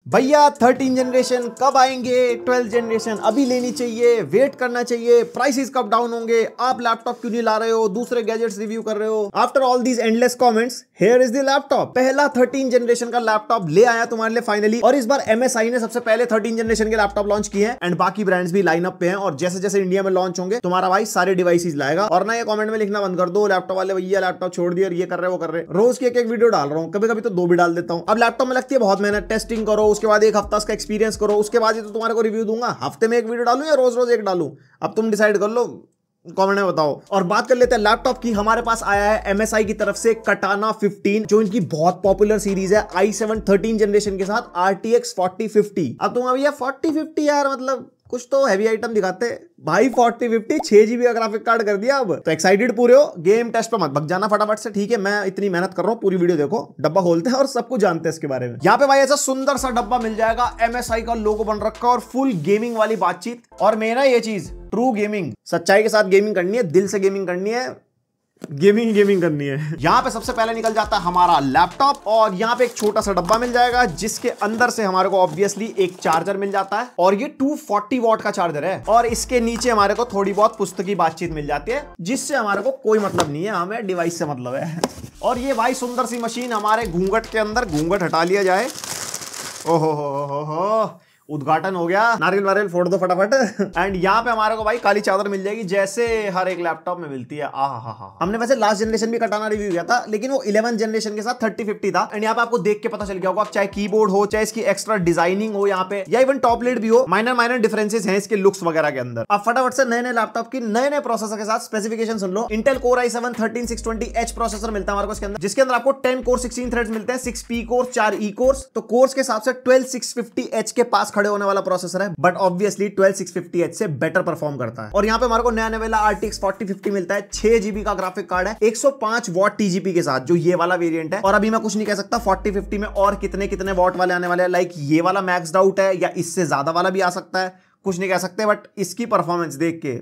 भैया 13 जनरेशन कब आएंगे, 12 जनरेशन अभी लेनी चाहिए, वेट करना चाहिए, प्राइसेस कब डाउन होंगे, आप लैपटॉप क्यों नहीं ला रहे हो, दूसरे गैजेट्स रिव्यू कर रहे हो। After all these endless comments, here is the laptop. पहला 13 जनरेशन का लैपटॉप ले आया तुम्हारे लिए फाइनली। और इस बार MSI ने सबसे पहले 13 जनरेशन के लैपटॉप लॉन्च किए हैं एंड बाकी ब्रांड्स भी लाइन अप पे हैं। और जैसे जैसे इंडिया में लॉन्च होंगे तुम्हारा भाई सारे डिवाइसेस लाएगा। और ना ये कमेंट में लिखना बंद कर दो लैपटॉप वाले भैया लैपटॉप छोड़ दिया, ये कर रहे वो कर रहे। रोज की एक एक वीडियो डाल रहा हूँ, कभी कभी तो 2 भी डाल देता हूँ। अब लैपटॉप में लगती है बहुत मेहनत, टेस्टिंग करो, उसके बाद एक हफ्ता उसका एक्सपीरियंस करो, उसके बाद ही तो तुम्हारे को रिव्यू दूंगा। हफ्ते में एक वीडियो डालूं या रोज रोज एक डालूं, अब तुम डिसाइड कर लो, कमेंट में बताओ। और बात कर लेते हैं लैपटॉप की। हमारे पास आया है MSI की तरफ से Katana 15, जो इनकी बहुत पॉपुलर सीरीज है i7 13 जनरेशन के साथ RTX 4050। अब तुम भैया 4050 यार मतलब कुछ तो हैवी आइटम दिखाते भाई। 4050 6GB का ग्राफिक कार्ड कर दिया। अब तो एक्साइटेड पूरे हो, गेम टेस्ट पे मत भग जाना फटाफट से, ठीक है। मैं इतनी मेहनत कर रहा हूँ, पूरी वीडियो देखो, डब्बा खोलते हैं और सब कुछ जानते हैं इसके बारे में। यहाँ पे भाई ऐसा सुंदर सा डब्बा मिल जाएगा, MSI का लोगो बन रखा और फुल गेमिंग वाली बातचीत। और मेरा ये चीज ट्रू गेमिंग, सच्चाई के साथ गेमिंग करनी है, दिल से गेमिंग करनी है, गेमिंग करनी है। यहाँ पे सबसे पहले निकल जाता है हमारा लैपटॉप और यहाँ पे एक छोटा सा डब्बा मिल जाएगा जिसके अंदर से हमारे को ऑब्वियसली एक चार्जर मिल जाता है और ये 240 वॉट का चार्जर है। और इसके नीचे हमारे को थोड़ी बहुत पुस्तकी बातचीत मिल जाती है जिससे हमारे को कोई मतलब नहीं है, हमें डिवाइस से मतलब है। और ये भाई सुंदर सी मशीन हमारे घूंघट के अंदर, घूंघट हटा लिया जाए, ओहो उद्घाटन हो गया, नारियल वारियल फोड़ दो फटाफट। एंड यहाँ पे हमारे को भाई काली चादर मिल जाएगी जैसे हर एक लैपटॉप में मिलती है। हमने वैसे लास्ट जनरेशन भी कटाना रिव्यू किया था, लेकिन वो 11 जनरेशन के साथ 3050 था। एंड यहाँ पे आपको देख के पता चल गया होगा, चाहे कीबोर्ड हो, चाहे इसकी एक्स्ट्रा डिजाइनिंग हो यहाँ पे, या इवन टॉप लिड भी हो, माइनर डिफरेंसेस हैं इसके लुक्स वगैरह के अंदर। अब फटाफट से नए नए लैपटॉप की नए नए प्रोसेसर के साथ स्पेसिफिकेशन सुन लो। Intel Core i7 13620H processor मिलता है हमारे को इसके अंदर, जिसके अंदर आपको 10 कोर 16 थ्रेड्स मिलते हैं, 6 P कोर 4 E कोर्स। तो कोर्स के हिसाब से 12650H के पास खड़े होने वाला प्रोसेसर है, बट ऑब्वियसली 12650H से बेटर परफॉर्म करता है। और यहाँ पे हमारे को नया नवेला RTX 4050 मिलता है, 6GB का ग्राफिक कार्ड है, 105 वॉट TGP के साथ, जो ये वाला वेरिएंट है। और अभी मैं कुछ नहीं कह सकता 4050 में और कितने कितने वॉट वाले आने वाले हैं, लाइक ये वाला मैक्स्ड आउट है या इससे ज्यादा वाला भी आ सकता है, कुछ नहीं कह सकते। बट इसकी परफॉर्मेंस देख के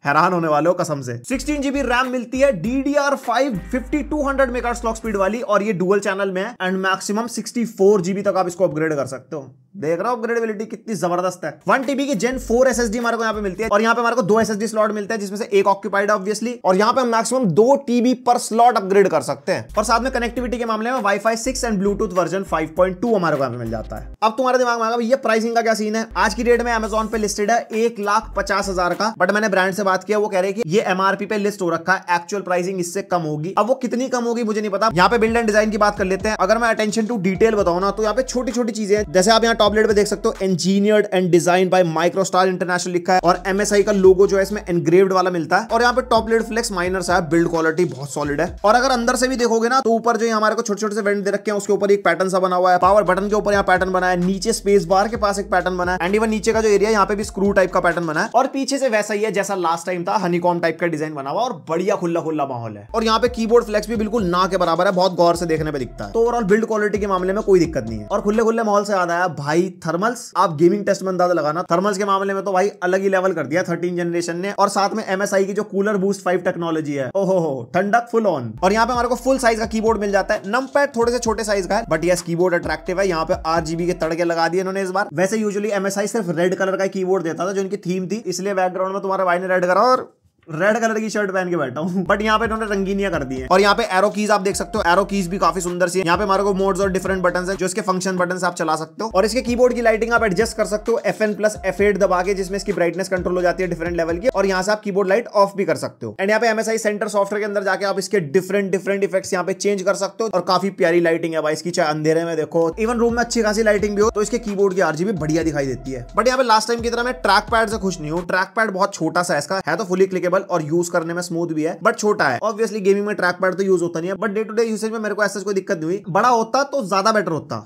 हैरान होने वाले हो कसम से। 16GB रैम मिलती है, DDR5 5200 मेगाहर्ट्ज क्लॉक स्पीड वाली, और ये डुअल चैनल में है। एंड मैक्सिमम 64GB तक आप इसको अपग्रेड कर सकते हो। देख रहा हो अपग्रेडेबिलिटी कितनी जबरदस्त है। 1TB की Gen 4 SSD हमारे को यहाँ पे मिलती है। और यहाँ पे हमारे को 2 SSD स्लॉट मिलते हैं, जिसमें से एक ऑक्यूपाइड ऑब्वियसली। और यहाँ पे हम मैक्सिमम 2 TB पर स्लॉट अपग्रेड कर सकते हैं। और साथ में कनेक्टिविटी के मामले में Wi-Fi 6 एंड ब्लूटूथ वर्जन 5.2 हमारे को यहाँ पे मिल जाता है। अब तुम्हारे दिमाग में आएगा ये प्राइसिंग का क्या सीन है। आज की डेट में Amazon पे लिस्टेड है 1,50,000 का, बट मैंने ब्रांड से बात किया, वो कह रहे हैं कि ये MRP पे लिस्ट हो रखा है, एक्चुअल प्राइसिंग इससे कम होगी। अब वो कितनी कम होगी मुझे नहीं पता। यहाँ पे बिल्ड एंड डिजाइन की बात कर लेते हैं। अगर मैं अटेंशन टू डिटेल बताऊं ना, तो यहाँ पे छोटी छोटी चीजें हैं, जैसे आप यहाँ टॉप लेट पे देख सकते हो, engineered and design by Microstar international लिखा है। और MSI का लोगो जो है इसमें एनग्रेव्ड वाला मिलता है। और यहाँ पे टॉप लेट फ्लेक्स माइनर है, बिल्ड क्वालिटी बहुत सॉलिड है। और अगर अंदर से भी देखोगे ना, तो ऊपर जो हमारे को छोटे छोटे से वेंट दे रखे हैं, उसके ऊपर एक पैटर्न सा बना हुआ है। पावर बटन के ऊपर यहाँ पैटर्न बना है, नीचे स्पेस बार के पास एक पैटर्न बना है, एंड इवन नीचे का जो एरिया यहाँ पे भी स्क्रू टाइप का पैटर्न बना है। और पीछे से वैसा ही है जैसा लास्ट टाइम था, हनीकॉम टाइप का डिजाइन बना हुआ और बढ़िया खुला खुला माहौल है। और यहाँ पे कीबोर्ड फ्लेक्स भी बिल्कुल ना के बराबर है, बहुत गौर से देखने पे दिखता है। तो ओवरऑल बिल्ड क्वालिटी के मामले में कोई दिक्कत नहीं है। और खुले खुले माहौल से याद आया भाई, थर्मल्स, आप गेमिंग टेस्ट में अंदाजा लगाना, थर्मल्स के मामले में तो भाई अलग ही लेवल कर दिया 13 जनरेशन ने। और साथ में MSI की जो कूलर बूस्ट 5 टेक्नोलॉजी है, ओहो ठंडक फुल ऑन। और यहाँ पे हमारे को फुल साइज का कीबोर्ड मिल जाता है। नंपैड थोड़े से छोटे साइज का है, बट यस कीबोर्ड अट्रैक्टिव है। यहाँ पे RGB के तड़के लगा दिए इन्होंने इस बार। वैसे यूजुअली MSI सिर्फ रेड कलर का कीबोर्ड देता था, जो इनकी थीम थी, इसलिए बैकग्राउंड में तुम्हारे भाई ने रेड करा और रेड कलर की शर्ट पहन के बैठा हूं। बट यहाँ पे इन्होंने रंगीनियां कर दी है। और यहाँ पे एरो कीज आप देख सकते हो, एरो कीज भी काफी सुंदर सी है। यहाँ पे हमारे को मोड्स और डिफरेंट बटन है, जो इसके फंक्शन बटन से आप चला सकते हो। और इसके कीबोर्ड की लाइटिंग आप एडजस्ट कर सकते हो FN+ F8 दबा के, जिसमें इसकी ब्राइटनेस कंट्रोल हो जाती है डिफरेंट लेवल की। और यहाँ से आप कीबोर्ड लाइट ऑफ भी कर सकते हो। एंड यहाँ पे MSI सेंटर सॉफ्टवेयर के अंदर जाके आप इसके डिफरेंट इफेक्ट्स यहाँ पे चेंज कर सकते हो। और काफी प्यारी लाइटिंग है भाई इसकी, चाहे अंधेरे में देखो, इवन रूम में अच्छी खासी लाइटिंग भी हो, तो इसके कीबोर्ड की RGB बढ़िया दिखाई देती है। बट यहाँ पे लास्ट टाइम की तरह मैं ट्रैक पैड से खुश नहीं हूँ। ट्रैक पैड बहुत छोटा सा इसका है, तो फुली क्लिकेबल और यूज करने में स्मूथ भी है, बट छोटा है। ऑब्वियसली गेमिंग में ट्रैक पैड तो यूज होता नहीं है, but day to day usage में मेरे को ऐसा कोई दिक्कत नहीं हुई। बड़ा होता तो ज्यादा बेटर होता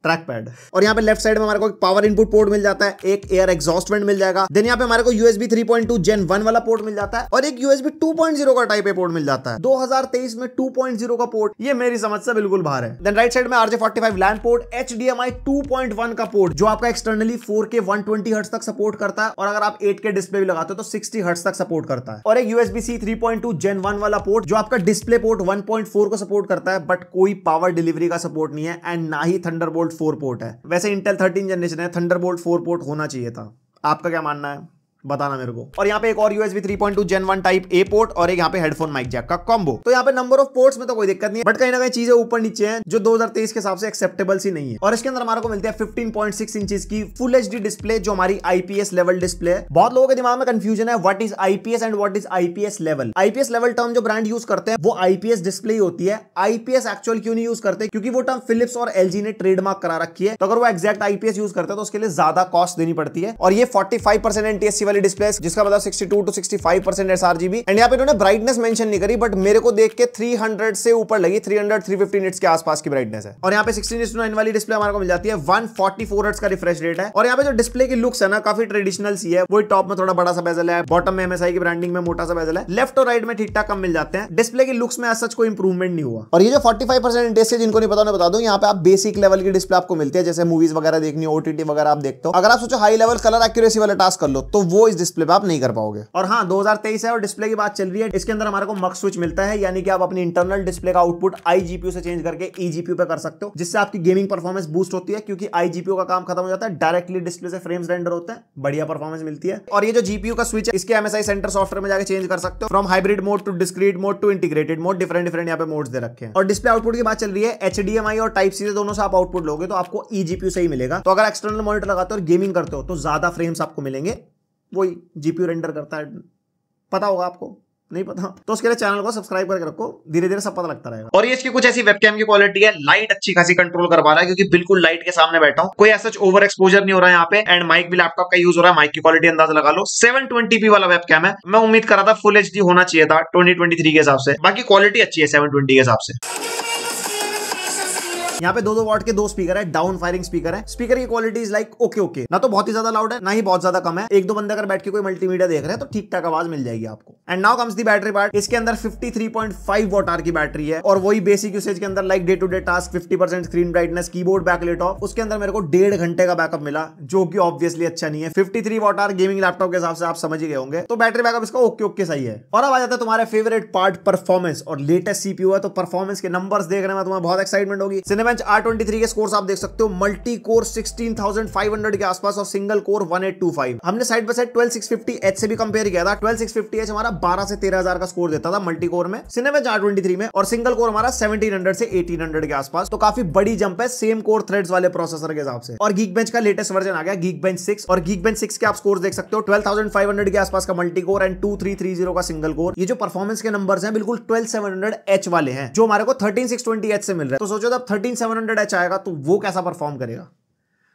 ट्रैक पैड। और यहाँ पे लेफ्ट साइड में हमारे को एक पावर इनपुट पोर्ट मिल जाता है, एक एयर एग्जॉस्ट वेंट मिल जाएगा। देन यहाँ पे हमारे को USB 3.2 Gen 1 वाला पोर्ट मिल जाता है, और एक USB 2.0 का टाइप ए पोर्ट मिल जाता है। 2023 में 2.0 का पोर्ट, ये मेरी समझ से बिल्कुल बाहर है। देन राइट साइड में RJ45 लैन पोर्ट, HDMI 2.1 का पोर्ट, जो आपका एक्सटर्नली 4K 120 हर्ट्ज तक सपोर्ट करता है, और अगर आप 8K डिस्प्ले भी लगाते हो तो 60 हर्ट्ज तक सपोर्ट करता है। और एक USB-C 3.2 Gen 1 वाला पोर्ट, जो आपका डिस्प्ले पोर्ट 1.4 को सपोर्ट करता है, बट कोई पावर डिलीवरी का सपोर्ट नहीं है, एंड ना ही थंडरबोल्ट 4 पोर्ट है, वैसे इंटेल 13 जनरेशन है, थंडरबोल्ट 4 पोर्ट होना चाहिए था। आपका क्या मानना है बताना मेरे को। और यहाँ पे एक और USB 3.2 Gen 1 type A port और एक यहाँ पे हेडफोन माइक जैक का कॉम्बो। तो यहाँ पे नंबर ऑफ पोर्ट्स में तो कोई दिक्कत नहीं है, बट कहीं ना कहीं चीजें ऊपर नीचे हैं जो 2023 के हिसाब से एक्सेप्टेबल सी नहीं है। और इसके अंदर हमारे को मिलती है 15.6 इंचेस की फुल HD डिस्प्ले जो हमारी IPS लेवल डिस्प्ले है। बहुत लोगों के दिमाग में कंफ्यूजन है what is IPS and what is IPS level. IPS level term जो ब्रांड यूज करते हैं वो IPS डिस्प्ले ही होती है। IPS एक्चुअल क्यों नहीं यूज करते, क्योंकि वो टर्म फिलिप्स और LG ने ट्रेडमार्क करा रखी है। तो अगर वो एग्जैक्ट IPS यूज करते हैं तो उसके लिए ज्यादा कॉस्ट देनी पड़ती है। और ये 45% NTSC वाली डिस्प्ले जिसका 62 to 65% sRGB। एंड यहाँ पे इन्होंने ब्राइटनेस मेंशन नहीं करी, बट मेरे को देख के 300 से ऊपर लगी, 300-350 निट्स के आसपास की ब्राइटनेस है। और यहाँ पे 16:9 वाली डिस्प्ले हमारे को मिल जाती है, 144 हर्ट्ज का रिफ्रेश रेट है। और यहाँ पे जो डिस्प्ले की लुक्स है ना काफी ट्रेडिशनल सी है, वही टॉप में थोड़ा बड़ा सा बेजल है, बॉटम में MSI की ब्रांडिंग में मोटा सा बेजल है, लेफ्ट और राइट में ठीक ठाक कम मिल जाते हैं। डिस्प्ले की लुक्स में सच कोई इंप्रूवमेंट नहीं हुआ। और ये जो 45% NTSC जिनको नहीं पता उन्हें बता दूं, यहाँ पे आप बेसिक लेवल की डिस्प्ले आपको मिलती है, जैसे मूवीज वगैरह देखनी, OTT वगैरह आप देखते हो। अगर आप सोचो हाई लेवल कलर एक्यूरेसी वाला टास्क कर लो तो वो इस डिस्प्ले पे आप नहीं कर पाओगे। और हाँ 2023 है और डिस्प्ले की बात चल रही है, इसके अंदर हमारे को मक्स स्विच मिलता है, यानी कि आप अपनी इंटरनल डिस्प्ले का आउटपुट iGPU से चेंज करके eGPU पे कर सकते हो, जिससे आपकी गेमिंग परफॉर्मेंस बूस्ट होती है, क्योंकि iGPU का काम खत्म हो जाता है, डायरेक्टली डिस्प्ले से फ्रेम्स रेंडर होते हैं, बढ़िया परफॉर्मेंस मिलती है। और ये जो GPU का स्विच है इसके MSI सेंटर सॉफ्टवेयर में जाकर चेंज कर सकते हो, from hybrid mode to discrete mode to integrated mode, different यहाँ पे मोड्स दे रखे हैं। और डिस्प्ले आउटपुट की बात चल रही है, HDMI और टाइप सी से दोनों से आप आउटपुट लोगे तो आपको eGPU से ही मिलेगा। तो अगर एक्सटर्नल मॉनिटर लगाते हो और गेमिंग करते हो तो ज्यादा फ्रेम्स आपको मिलेंगे, वही GPU रेंडर करता है। पता होगा आपको, नहीं पता तो उसके लिए चैनल को सब्सक्राइब करके रखो, धीरे धीरे सब पता लगता रहेगा। और ये इसकी कुछ ऐसी वेबकैम की क्वालिटी है, लाइट अच्छी खासी कंट्रोल कर पा रहा है, क्योंकि बिल्कुल लाइट के सामने बैठा हूं, कोई ऐसा ओवर एक्सपोजर नहीं हो रहा है यहाँ पे। एंड माइक भी लैपटॉप का यूज हो रहा है, माइक की क्वालिटी अंदाजा लगा लो। 720p वाला वेबकैम है, मैं उम्मीद कर रहा था फुल HD होना चाहिए था 2023 के हिसाब से, बाकी क्वालिटी अच्छी है 720 के हिसाब से। यहाँ पे 2-2 वॉट के 2 स्पीकर है, डाउन फायरिंग स्पीकर है। स्पीकर की क्वालिटी इज लाइक ओके, ना तो बहुत ही ज्यादा लाउड है ना ही बहुत ज्यादा कम है। एक दो बंदे अगर बैठ के कोई मल्टीमीडिया देख रहे हैं तो ठीक ठाक आवाज मिल जाएगी आपको। And now comes the battery part. इसके अंदर 53.5 वॉट आवर की बैटरी है, और वही बेसिक यूसेज के अंदर like day to day task, 50% screen brightness, keyboard backlight off, उसके अंदर मेरे को 1.5 घंटे का बैकअप मिला, जो कि ऑब्वियसली अच्छा नहीं है। 53 वॉट आवर गेमिंग लैपटॉप के हिसाब से आप समझ ही गए होंगे, तो बैटरी बैकअप इसका ओके सही है। और अब आ जाता है तुम्हारे फेवरेट पार्ट, परफॉर्मेंस। और लेटेस्ट सीपीयू है तो परफॉर्मेंस के नंबर्स देखने में तुम्हें बहुत एक्साइटमेंट होगी। Cinebench R23 स्कोर्स आप देख सकते हो, मल्टी कोर 16,500 के आसपास और सिंगल कोर 1825। हमने साइड बाय साइड 12650H से भी कंपेयर किया था। 12650H हमारा 12 से 13,000 का स्कोर देता था मल्टी कोर में Cinebench R23 में, और सिंगल कोर हमारा 1700 से 1800 के आसपास। तो काफी बड़ी जंप है सेम कोर थ्रेड्स वाले प्रोसेसर के हिसाब से। और Geekbench का लेटेस्ट वर्जन आ गया, Geekbench 6, और Geekbench 6 के आप स्कोर देख सकते हो, 12,500 के आसपास का मल्टी कोर एंड 2330 का सिंगल कोर। ये जो परफॉर्मेंस के नंबर्स हैं बिल्कुल 12700H वाले हैं, जो हमारे को 13620H से मिल रहा है। तो सोचो जब 13700H आएगा तो वो कैसा परफॉर्म करेगा,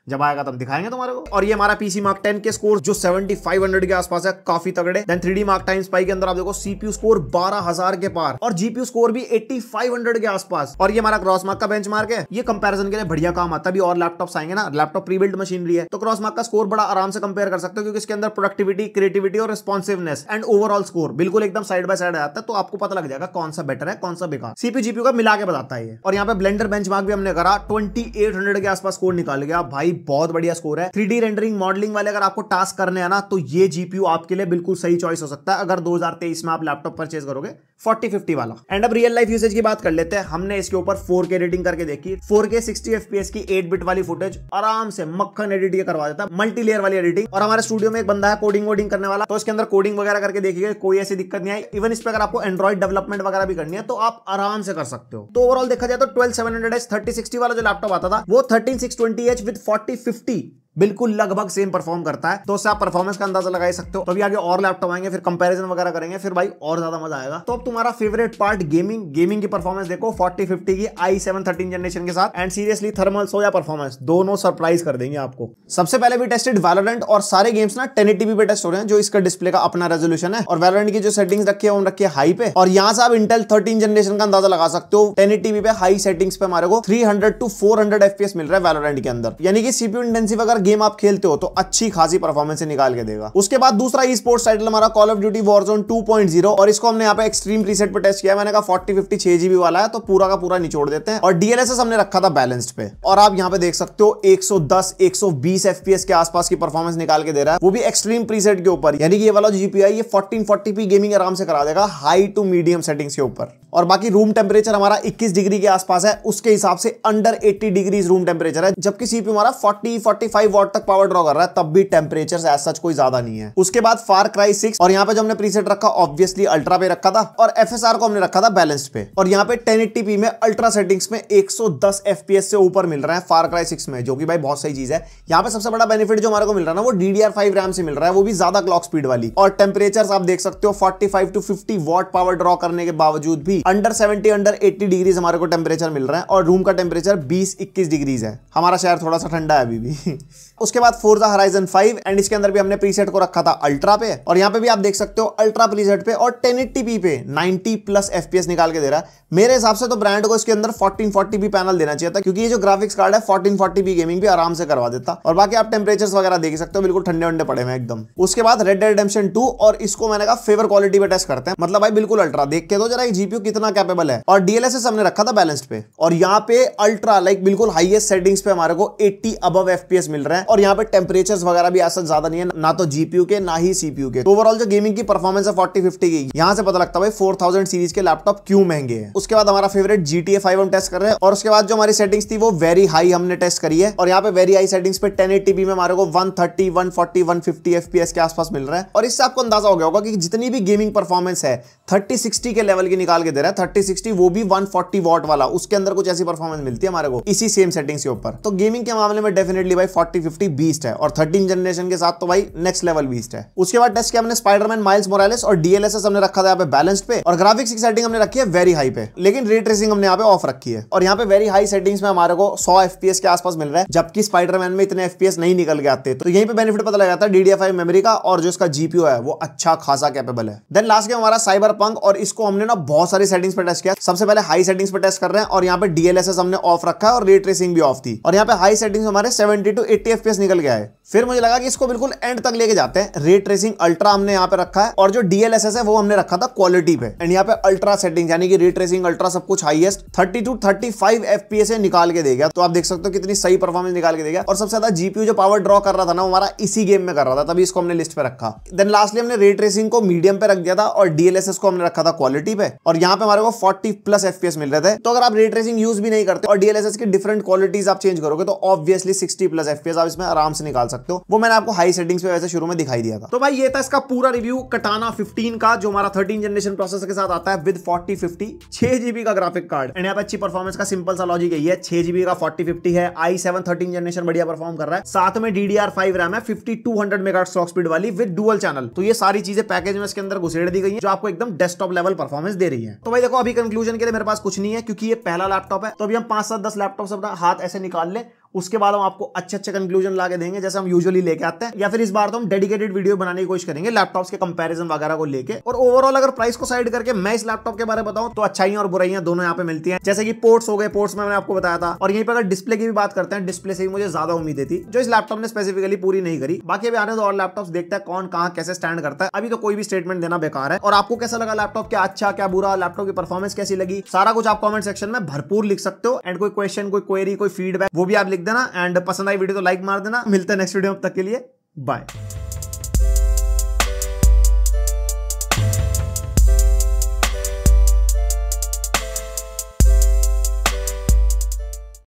जब आएगा तब दिखाएंगे तुम्हारे को। और ये हमारा PC Mark 10 के स्कोर जो 7500 के आसपास है, काफी तगड़े। Then 3D Mark Time Spy के अंदर आप देखो CPU स्कोर 12000 के पार, और GPU स्कोर भी 8500 के आसपास। और ये हमारा क्रॉसमार्क का बेंचमार्क है, ये कंपैरिजन के लिए बढ़िया काम आता है। अभी और लैपटॉप्स आएंगे ना, लैपटॉप प्री बिल्ड मशीनरी है, तो क्रॉसमार्क का स्कोर बड़ा आराम से कंपेयर कर सकते हो, क्योंकि इसके अंदर प्रोडक्टिविटी, क्रिएटिविटी और रिस्पॉन्सिवनेस एंड ओवरऑल स्कोर बिल्कुल एकदम साइड बाय साइड आता है। तो आपको पता लग जाएगा कौन सा बेटर है कौन सा बेकार। CPU GPU का मिला के बताता है ये। और यहाँ पे ब्लेंडर बेंचमार्क भी हमने करा, 2800 के आसपास स्कोर निकाल गया भाई, बहुत बढ़िया स्कोर है। 3D रेंडरिंग मॉडलिंग वाले अगर आपको टास्क करने हैं ना, तो ये GPU आपके लिए बिल्कुल सही चॉइस हो सकता है, अगर 2023 में आप लैपटॉप परचेज करोगे 4050 वाला। एंड अब रियल लाइफ यूसेज की बात कर लेते हैं। हमने इसके ऊपर 4K एडिटिंग करके देखी, 4K 60 FPS की 8 बिट वाली फुटेज आराम से मक्खन एडिट ये करवा देता है, मल्टी लेयर वाली एडिटिंग। और हमारे स्टूडियो में एक बंदा है कोडिंग वोडिंग करने वाला, तो इसके अंदर कोडिंग वगैरह करके देखिए, कोई ऐसी दिक्कत नहीं आई। इवन इस पर अगर आपको एंड्रॉइड डेवलपमेंट वगैरह भी करनी है तो आप आराम से कर सकते हो। तो ओवरऑल देखा जाए तो 12700H 3060 वाला जो लैपटॉप आता था वो 13620H विद 4050 बिल्कुल लगभग सेम परफॉर्म करता है। तो उससे आप परफॉर्मेंस का अंदाजा लगा सकते हो। तो अभी आगे और लैपटॉप आएंगे, फिर कंपैरिजन वगैरह करेंगे, फिर भाई और ज्यादा मजा आएगा। तो अब तुम्हारा फेवरेट पार्ट गेमिंग की परफॉर्मेंस देखो 4050 की i7 13 जनरेशन के साथ। एंड सीरियसली थर्मल्स हो या परफॉर्मेंस दोनों सरप्राइज कर देंगे आपको। सबसे पहले भी टेस्टेड वैलोरेंट, और सारे गेम्स ना 1080p पे टेस्ट हो रहे हैं, जो इसका डिस्प्ले का अपना रेजोल्यूशन है। और वैलोरेंट की जो सेटिंग्स रखी है वो रखी है हाई पे, और यहां से आप इंटेल 13 जनरेशन का अंदाजा लगा सकते हो। 1080p पे हाई सेटिंग्स पे हमारे को 300 to 400 FPS मिल रहा है वैलोरेंट के अंदर, यानी कि CPU इंटेंसिव अगर गेम आप खेलते हो तो अच्छी खासी परफॉर्मेंस निकाल के देगा। उसके बाद दूसरा ई स्पोर्ट्स टाइटल हमारा कॉल ऑफ ड्यूटी वॉरजोन 2.0 और इसको हमने यहाँ पे एक्सट्रीम प्रीसेट पे टेस्ट किया। मैंने कहा 40-50 6GB वाला है तो पूरा का पूरा निचोड़ देते हैं। और DLSS हमने रखा था बैलेंस्ड पे और आप यहाँ पे देख सकते हो 110-120 FPS के आसपास की परफॉर्मेंस निकाल के दे रहा है, वो भी एक्सट्रीम प्रीसेट के ऊपर। यानी कि ये वाला GPI ये 1440p गेमिंग आराम से करा देगा हाई टू मीडियम सेटिंग्स के ऊपर। और बाकी रूम टेम्परेचर हमारा 21 डिग्री के आसपास है, उसके हिसाब से अंडर 80 डिग्री रूम टेम्परेचर है, जबकि CPU हमारा 40-45 वॉट तक पावर ड्रॉ कर रहा है, तब भी टेम्परेचर एज सच कोई ज्यादा नहीं है। उसके बाद फार क्राई 6 और यहाँ पे जो हमने प्रीसेट रखा ऑब्वियसली अल्ट्रा पे रखा था और FSR को हमने रखा था बैलेंस्ड पे। और यहाँ पे 1080p में अल्ट्रा सेटिंग्स में 110 FPS से ऊपर मिल रहा है फार क्राई 6 में, जो कि भाई बहुत सही चीज है। यहाँ पे सबसे बड़ा बेनिफिट जो हमारे को मिल रहा है ना वो DDR5 रैम से मिल रहा है, वो भी ज्यादा क्लॉक स्पीड वाली। और टेम्परेचर आप देख सकते हो 45-50 वॉट पावर ड्रॉ करने के बावजूद भी अंडर 70 अंडर 80 डिग्रीज हमारे को टेम्परेचर मिल रहा है और रूम का टेम्परेचर 20-21 डिग्रीज है। हमारा शहर थोड़ा सा ठंडा है अभी भी। उसके बाद फोर्जा होराइजन 5 एंड इसके अंदर भी हमने प्रीसेट को रखा था अल्ट्रा पे और यहाँ पे भी आप देख सकते हो अल्ट्रा प्रीसेट पे और 1080p पे 90+ FPS निकाल के दे रहा है। मेरे हिसाब से तो ब्रांड को इसके अंदर 1440p पैनल देना चाहिए था, क्योंकि ये जो ग्राफिक्स कार्ड है 1440p गेमिंग भी आराम से करवा देता। और बाकी आप टेम्परेचर्स वगैरह देख सकते हो, बिल्कुल ठंडे वंडे पड़े हुए एकदम। उसके बाद रेड डेड रिडेम्पशन 2 और इसको मैंने कहा फेवर क्वालिटी पे टेस्ट करते हैं, मतलब भाई बिल्कुल अल्ट्रा देख के तो जरा जीपीयू कितना कैपेबल है। और DLSS हमने रखा था बैलेंस्ड पे और यहाँ पे अल्ट्रा लाइक बिल्कुल हाईएस्ट सेटिंग्स पे हमारे को 80 अबव FPS मिल रहा है। और यहाँ पे टेम्परेचर्स वगैरह भी ऐसा ज्यादा नहीं है, ना तो जीपीयू के ना ही सीपीयू के। तो ओवरऑल जो गेमिंग की परफॉर्मेंस है 4050 की, यहाँ से पता लगता है भाई 4000 सीरीज के लैपटॉप क्यों महंगे हैं। उसके बाद हमारा फेवरेट GTA 5 हम टेस्ट कर रहे हैं और उसके बाद जो हमारी सेटिंग्स थी वो वेरी हाई हमने टेस्ट करी है। और यहाँ पे वेरी हाई सेटिंग्स पे 1080p में हमारे को 130, 140, 150 FPS के आसपास मिल रहा है। और इससे आपको अंदाजा हो गया होगा कि जितनी भी गेमिंग परफॉर्मेंस है 3060 के लेवल की निकाल के दे रहा है। 3060 वो भी 140 वॉट वाला, उसके अंदर कुछ ऐसी परफॉर्मेंस मिलती है हमारे को इसी सेम सेटिंग्स के ऊपर। तो गेमिंग के मामले में डेफिनेटली भाई 4050 बीस्ट है और 13 जनरेशन के साथ तो भाई नेक्स्ट लेवल बीस्ट है। उसके बाद टेस्ट किया हमने स्पाइडरमैन माइल्स मोरालेस और DLSS हमने रखा था यहाँ पे बैलेंस्ड पे और ग्राफिक्स की सेटिंग हमने रखी है वेरी हाई पे, लेकिन रे ट्रेसिंग हमने यहाँ पे ऑफ रखी है। और यहाँ पे वेरी हाई सेटिंग्स में हमारे को 100 FPS के आसपास मिल रहा है, जबकि स्पाइडरमैन में इतने FPS नहीं निकल के आते। तो यहीं पे बेनिफिट पता लग जाता है DDR5 मेमोरी का और जो इसका GPU है वो अच्छा खासा कैपेबल है। देन लास्ट गेम हमारा साइबरपंक और इसको हमने ना बहुत सारी सेटिंग्स पे टेस्ट किया। सबसे पहले हाई सेटिंग्स पे टेस्ट कर रहे हैं और यहाँ पे DLSS हमने ऑफ रखा है और रे ट्रेसिंग भी ऑफ थी। और यहाँ पे हाई सेटिंग्स हमारे 70 to 80 FPS निकल गया है। फिर मुझे लगा कि इसको बिल्कुल एंड तक लेके जाते हैं। रे ट्रेसिंग अल्ट्रा हमने यहाँ पे रखा है और जो DLSS है वो हमने रखा था क्वालिटी पे। एंड यहाँ पे अल्ट्रा सेटिंग यानी कि रे ट्रेसिंग अल्ट्रा सब कुछ हाईएस्ट 30 to 35 FPS से निकाल के देगा। तो आप देख सकते हो कितनी सही परफॉर्मेंस निकाल के देगा। और सबसे ज्यादा जीपीयू जो पावर ड्रॉ कर रहा था ना हमारा इसी गेम में कर रहा था, तभी इसको हमने लिस्ट पे रखा। देन लास्टली हमने रे ट्रेसिंग को मीडियम पे रख दिया था और DLSS को हमने रखा था क्वालिटी पे। और यहाँ पे हमारे को 40+ FPS मिल रहे थे। तो अगर आप रे ट्रेसिंग यूज भी नहीं करते और DLSS की डिफरेंट क्वालिटीज आप चेंज करोगे तो ऑब्वियसली 60+ FPS आप इसमें आराम से निकाल सकते हो। वो मैंने आपको हाई सेटिंग्स पे वैसे शुरू में दिखाई दिया था। तो भाई ये था इसका पूरा रिव्यू कटाना 15 का, जो हमारा 13 जनरेशन प्रोसेसर के साथ आता है विद 4050 6GB का ग्राफिक कार्ड। एंड यहाँ पे अच्छी परफॉर्मेंस का सिंपल सा लॉजिक यही है, 6GB का 4050 है, i7 13 जनरेशन बढ़िया परफॉर्म कर रहा है, साथ में DDR5 रैम है 5200 मेगाहर्ट्ज क्लॉक स्पीड वाली विद डुअल चैनल। तो ये सारी चीजें पैकेज में इसके अंदर घुसेड़ दी गई है जो आपको एकदम डेस्कटॉप लेवल परफॉर्मेंस दे रही है। तो भाई देखो अभी कंक्लूजन के लिए मेरे पास कुछ नहीं है, क्योंकि ये पहला लैपटॉप है। तो अभी हम 5-7-10 लैपटॉप से अपना हाथ ऐसे निकाल ले, उसके बाद हम आपको अच्छे कंक्लूजन लाके देंगे जैसे हम यूजुअली लेके आते हैं, या फिर इस बार तो हम डेडिकेटेड वीडियो बनाने की कोशिश करेंगे लैपटॉप्स के कंपैरिजन वगैरह को लेके। और ओवरऑल अगर प्राइस को साइड करके मैं इस लैपटॉप के बारे में बताऊं तो अच्छाइयां और बुराइयां दोनों यहाँ पे मिलती हैं। जैसे कि पोर्ट्स हो गए, पोर्ट्स में मैंने आपको बताया था। और यहीं पे अगर डिस्प्ले की भी बात करते हैं, डिस्प्ले से भी मुझे ज्यादा उम्मीदें थी जो इस लैपटॉप ने स्पेसिफिकली पूरी नहीं करी। बाकी अभी आने दो और लैपटॉप्स, देखते हैं कौन कहां कैसे स्टैंड करता है। अभी तो कोई भी स्टेटमेंट देना बेकार है। और आपको कैसा लगा लैपटॉप, क्या अच्छा क्या बुरा, लैपटॉप की परफॉर्मेंस कैसी लगी, सारा कुछ आप कमेंट सेक्शन में भरपूर लिख सकते हो। एंड कोई क्वेश्चन, कोई क्वेरी, कोई फीडबैक वो भी आप लिख देना। एंड पसंद आई वीडियो तो लाइक मार देना। मिलते हैं नेक्स्ट वीडियो में, तब तक के लिए बाय।